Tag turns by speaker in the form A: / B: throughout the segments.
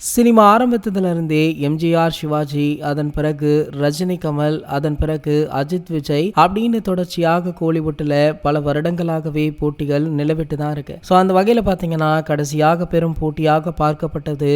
A: Cinema ஆரம்பித்ததிலிருந்தே MGR, Sivaji, அதன் பிறகு ரஜினி, கமல், அதன் பிறகு அஜித், விஜய் அப்படின்னு தொடர்ச்சியாக கோலிவுட்ல பல வருடங்களாகவே போட்டிகள் நிலவிட்டு தான் இருக்கு. ஸோ அந்த வகையில் பார்த்தீங்கன்னா கடைசியாக பெரும் போட்டியாக பார்க்கப்பட்டது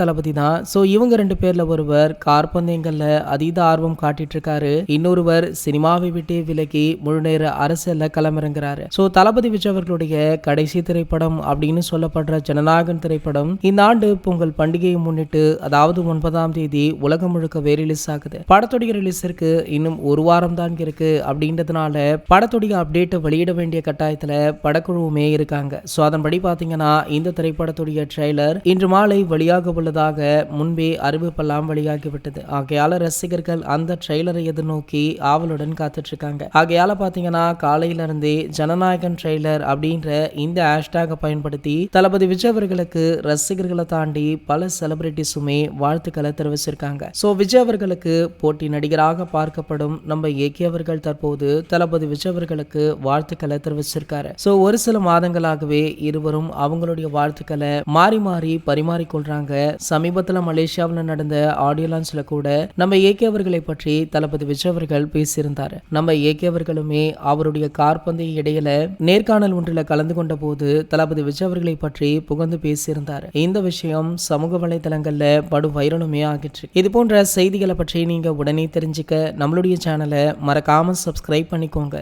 A: தளபதி தான். ஸோ இவங்க ரெண்டு பேர்ல ஒருவர் கார்பந்தயங்கள்ல அதீத ஆர்வம் காட்டிட்டு இருக்காரு, இன்னொருவர் சினிமாவை விட்டே விலகி முழுநேர அரசியல்ல களமிறங்குறாரு. ஸோ தளபதி விஜய் அவர்களுடைய கடைசி திரைப்படம் அப்படின்னு சொல்லப்படுற ஜனநாயகன் திரைப்படம் இந்த ஆண்டு பொங்கல் பண்டிகையை முன்னிட்டு, அதாவது 9ஆம் தேதி உலகம் முழுக்கவே ரிலீஸ் ஆகுது. படத்துடைய ரிலீஸிற்கு இன்னும் ஒரு வாரம் தான் இருக்கு. அப்படின்றதுனால படத்துடைய அப்டேட் வெளியிட வேண்டிய கட்டாயத்துல படக்குழுவுமே இருக்காங்க. ஸோ அதன்படி பாத்தீங்கன்னா இந்த திரைப்படத்துடைய ட்ரெய்லர் இன்று மாலை வெளியாக உள்ளதாக முன்பே அறிவிப்பெல்லாம் வெளியாகிவிட்டது. ஆகையால ரசிகர்கள் அந்த ட்ரெய்லரை எதிர்நோக்கி ஆவலுடன் காத்துட்டு இருக்காங்க. ஆகையால பாத்தீங்கன்னா காலையில இருந்தே ஜனநாயகன் ட்ரெய்லர் அப்படின்ற இந்த ஹேஷ்டாக பயன்படுத்தி தளபதி விஜய் அவர்களுக்கு ரசிகர்களை தாண்டி பல செலிபிரிட்டிஸுமே வாழ்த்துக்களை தெரிவிச்சிருக்காங்க. சோ விஜய் அவர்களுக்கு போட்டி நடிகராக பார்க்கப்படும் நம்ம ஏகே அவர்கள் தற்போது தளபதி விஜய் அவர்களுக்கு வாழ்த்துக்களை தெரிவிச்சிருக்காரு. சோ ஒரு சில மாதங்களாகவே இருவரும் அவங்களுடைய வாழ்த்துக்களை மாறி மாறி பரிமாறிக்கொள்றாங்க. சமீபத்தில் மலேசியாவில் நடந்த ஆடியோ லான்ச்ல கூட நம்ம ஏகே அவர்களை பற்றி தளபதி விஜய் அவர்கள் பேசியிருந்தாரு. நம்ம ஏகே அவர்களுமே அவருடைய கார்பந்தய இடையில நேர்காணல் ஒன்றில் கலந்து கொண்ட போது தளபதி விஜய் அவர்களை பற்றி புகழ்ந்து பேசியிருந்தாரு. இந்த விஷயம் சமூக வலைதளங்கள்ல படு வைரலுமே ஆகிட்டு. இது போன்ற செய்திகளை பற்றி நீங்க உடனே தெரிஞ்சுக்க நம்மளுடைய சேனலை மறக்காம சப்ஸ்கிரைப் பண்ணிக்கோங்க.